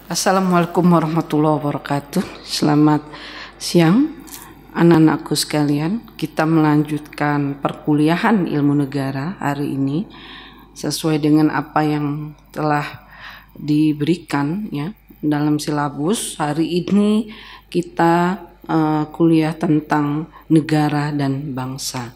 Assalamualaikum warahmatullahi wabarakatuh. Selamat siang anak-anakku sekalian. Kita melanjutkan perkuliahan ilmu negara hari ini sesuai dengan apa yang telah diberikan ya dalam silabus. Hari ini kita kuliah tentang negara dan bangsa.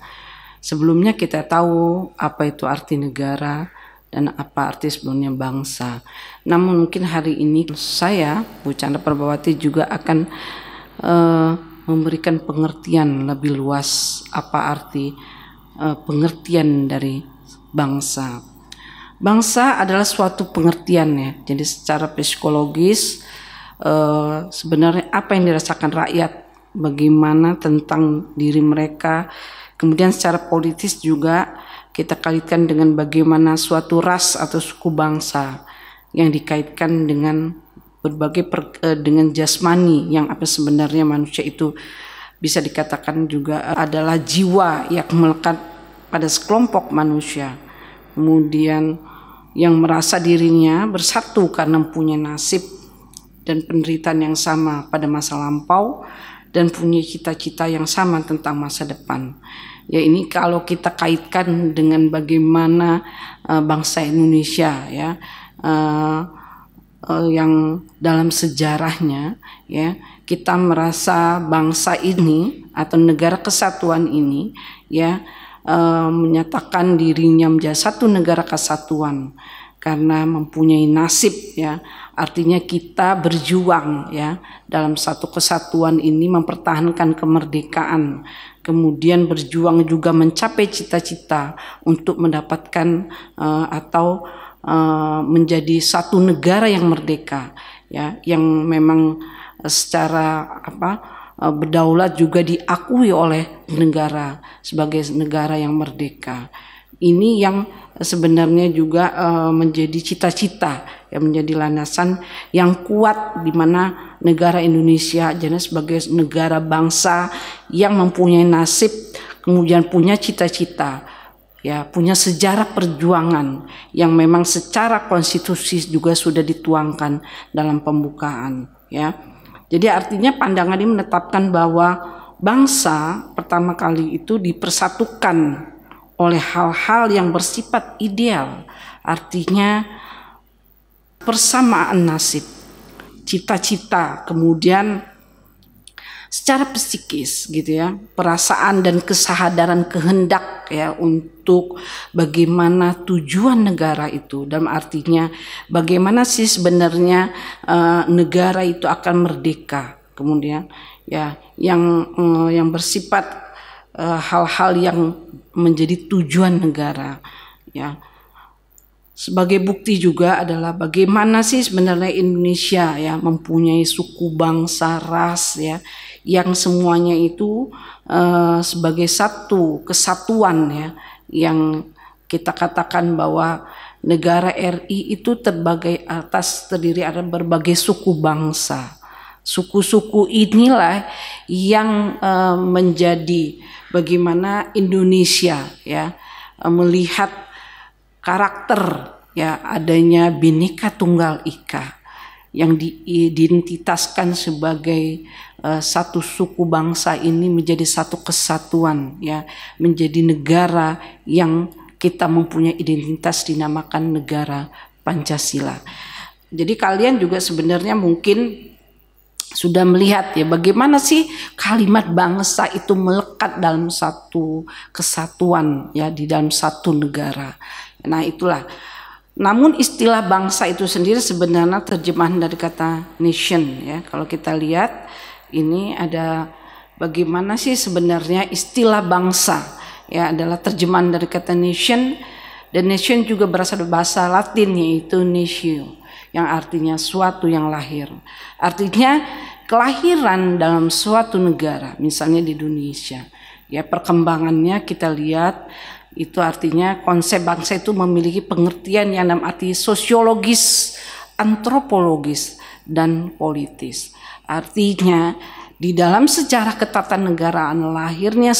Sebelumnya kita tahu apa itu arti negara dan apa arti sebenarnya bangsa. Namun mungkin hari ini saya, Bu Chandra Prabawati, juga akan memberikan pengertian lebih luas apa arti pengertian dari bangsa. Bangsa adalah suatu pengertian ya. Jadi secara psikologis sebenarnya apa yang dirasakan rakyat, bagaimana tentang diri mereka. Kemudian secara politis juga kita kaitkan dengan bagaimana suatu ras atau suku bangsa yang dikaitkan dengan berbagai dengan jasmani, yang apa sebenarnya manusia itu bisa dikatakan juga adalah jiwa yang melekat pada sekelompok manusia. Kemudian yang merasa dirinya bersatu karena punya nasib dan penderitaan yang sama pada masa lampau dan punya cita-cita yang sama tentang masa depan. Ya, ini kalau kita kaitkan dengan bagaimana bangsa Indonesia ya yang dalam sejarahnya ya, kita merasa bangsa ini atau negara kesatuan ini ya menyatakan dirinya menjadi satu negara kesatuan karena mempunyai nasib ya. Artinya kita berjuang ya dalam satu kesatuan ini mempertahankan kemerdekaan, kemudian berjuang juga mencapai cita-cita untuk mendapatkan atau menjadi satu negara yang merdeka ya, yang memang secara berdaulat juga diakui oleh negara sebagai negara yang merdeka. Ini yang sebenarnya juga menjadi cita-cita, yang menjadi landasan yang kuat di mana negara Indonesia jadi sebagai negara bangsa yang mempunyai nasib, kemudian punya cita-cita, ya punya sejarah perjuangan yang memang secara konstitusi juga sudah dituangkan dalam pembukaan, ya. Jadi artinya pandangan ini menetapkan bahwa bangsa pertama kali itu dipersatukan oleh hal-hal yang bersifat ideal, artinya persamaan nasib, cita-cita, kemudian secara psikis gitu ya, perasaan dan kesadaran kehendak ya untuk bagaimana tujuan negara itu, dalam artinya bagaimana sih sebenarnya negara itu akan merdeka, kemudian ya yang bersifat hal-hal yang menjadi tujuan negara ya. Sebagai bukti juga adalah bagaimana sih sebenarnya Indonesia ya mempunyai suku bangsa ras ya yang semuanya itu sebagai satu kesatuan ya, yang kita katakan bahwa negara RI itu terdiri atas berbagai suku bangsa. Suku-suku inilah yang menjadi bagaimana Indonesia ya melihat karakter ya adanya Bhinneka Tunggal Ika yang diidentitaskan sebagai satu suku bangsa ini menjadi satu kesatuan ya, menjadi negara yang kita mempunyai identitas dinamakan negara Pancasila. Jadi kalian juga sebenarnya mungkin sudah melihat ya bagaimana sih kalimat bangsa itu melekat dalam satu kesatuan ya di dalam satu negara. Nah itulah. Namun istilah bangsa itu sendiri sebenarnya terjemahan dari kata nation ya. Kalau kita lihat ini ada bagaimana sih sebenarnya istilah bangsa ya adalah terjemahan dari kata nation, dan nation juga berasal dari bahasa Latin yaitu natio yang artinya suatu yang lahir. Artinya kelahiran dalam suatu negara, misalnya di Indonesia. Ya perkembangannya kita lihat itu artinya konsep bangsa itu memiliki pengertian yang dalam arti sosiologis, antropologis, dan politis. Artinya di dalam sejarah ketatanegaraan lahirnya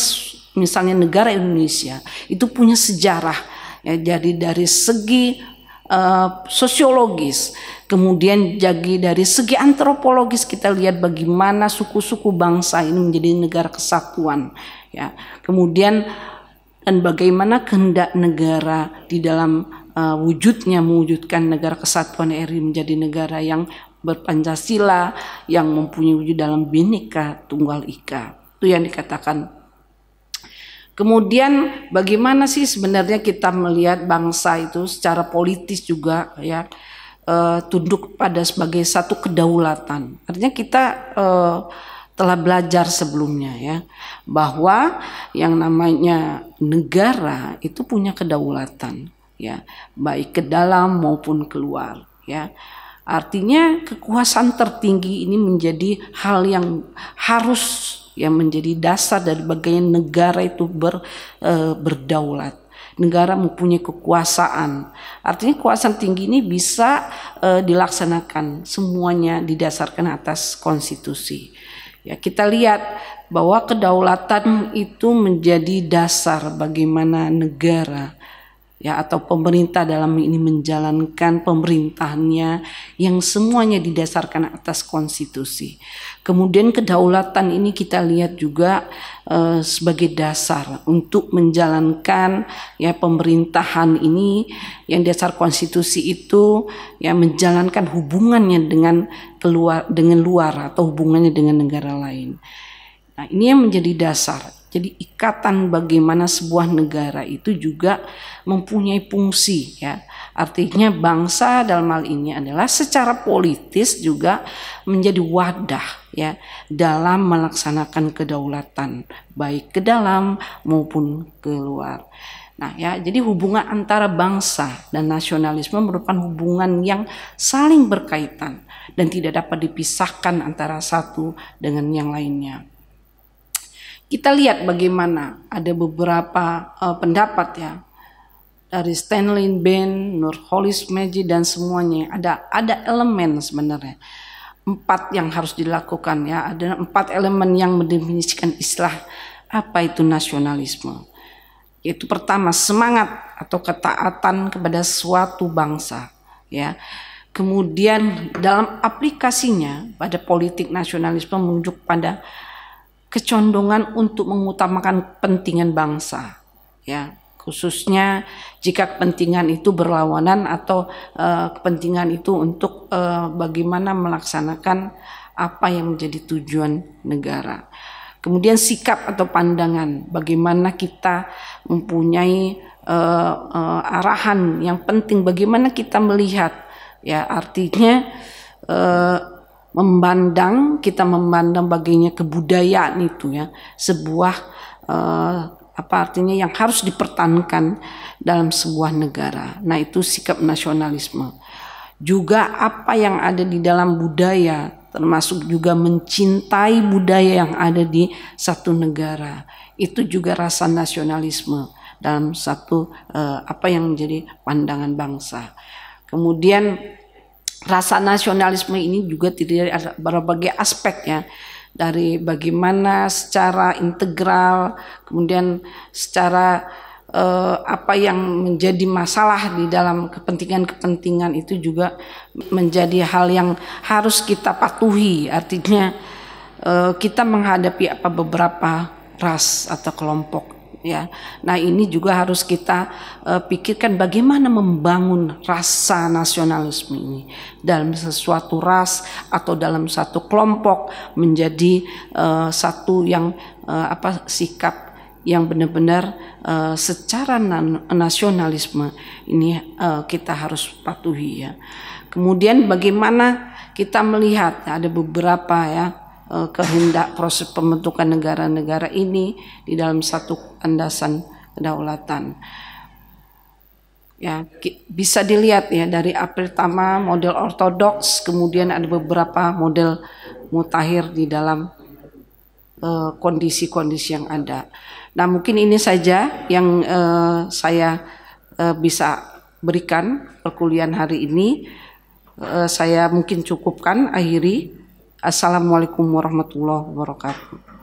misalnya negara Indonesia itu punya sejarah ya, jadi dari segi sosiologis, kemudian dari segi antropologis kita lihat bagaimana suku-suku bangsa ini menjadi negara kesatuan, ya. Kemudian dan bagaimana kehendak negara di dalam mewujudkan negara kesatuan RI menjadi negara yang berpancasila, yang mempunyai wujud dalam Bhinneka Tunggal Ika. Itu yang dikatakan. Kemudian bagaimana sih sebenarnya kita melihat bangsa itu secara politis juga, ya, tunduk pada sebagai satu kedaulatan. Artinya kita telah belajar sebelumnya, ya, bahwa yang namanya negara itu punya kedaulatan, ya, baik ke dalam maupun keluar, ya. Artinya kekuasaan tertinggi ini menjadi hal yang harus, yang menjadi dasar dari bagaimana negara itu berdaulat. Negara mempunyai kekuasaan. Artinya kekuasaan tinggi ini bisa dilaksanakan, semuanya didasarkan atas konstitusi. Ya, kita lihat bahwa kedaulatan itu menjadi dasar bagaimana negara, ya, atau pemerintah dalam ini menjalankan pemerintahannya yang semuanya didasarkan atas konstitusi. Kemudian kedaulatan ini kita lihat juga sebagai dasar untuk menjalankan, ya, pemerintahan ini yang dasar konstitusi itu, ya, menjalankan hubungannya dengan luar atau hubungannya dengan negara lain. Nah, ini yang menjadi dasar. Jadi ikatan bagaimana sebuah negara itu juga mempunyai fungsi, ya. Artinya bangsa dalam hal ini adalah secara politis juga menjadi wadah, ya, dalam melaksanakan kedaulatan baik ke dalam maupun keluar. Nah, ya, jadi hubungan antara bangsa dan nasionalisme merupakan hubungan yang saling berkaitan dan tidak dapat dipisahkan antara satu dengan yang lainnya. Kita lihat bagaimana ada beberapa pendapat, ya, dari Stanley Ben, Nurholis Meji dan semuanya. Ada elemen sebenarnya 4 yang harus dilakukan, ya. Ada 4 elemen yang mendefinisikan istilah apa itu nasionalisme. Yaitu pertama, semangat atau ketaatan kepada suatu bangsa, ya. Kemudian dalam aplikasinya pada politik nasionalisme menunjuk pada kecondongan untuk mengutamakan kepentingan bangsa, ya, khususnya jika kepentingan itu berlawanan atau kepentingan itu untuk bagaimana melaksanakan apa yang menjadi tujuan negara. Kemudian sikap atau pandangan, bagaimana kita mempunyai arahan yang penting, bagaimana kita melihat, ya, artinya kita memandang baginya kebudayaan itu, ya, sebuah apa artinya yang harus dipertahankan dalam sebuah negara. Nah, itu sikap nasionalisme. Juga apa yang ada di dalam budaya, termasuk juga mencintai budaya yang ada di satu negara. Itu juga rasa nasionalisme dalam satu apa yang menjadi pandangan bangsa. Kemudian rasa nasionalisme ini juga terdiri dari berbagai aspek, ya, dari bagaimana secara integral, kemudian secara apa yang menjadi masalah di dalam kepentingan-kepentingan itu juga menjadi hal yang harus kita patuhi. Artinya kita menghadapi beberapa ras atau kelompok, ya. Nah, ini juga harus kita pikirkan bagaimana membangun rasa nasionalisme ini dalam sesuatu ras atau dalam satu kelompok menjadi satu yang sikap yang benar-benar secara nasionalisme ini kita harus patuhi, ya. Kemudian bagaimana kita melihat, ya, ada beberapa, ya, kehendak proses pembentukan negara-negara ini di dalam satu landasan kedaulatan. Ya, bisa dilihat, ya, dari pertama model ortodoks, kemudian ada beberapa model mutakhir di dalam kondisi-kondisi yang ada. Nah, mungkin ini saja yang saya bisa berikan perkuliahan hari ini. Saya mungkin cukupkan, akhiri. Assalamualaikum warahmatullahi wabarakatuh.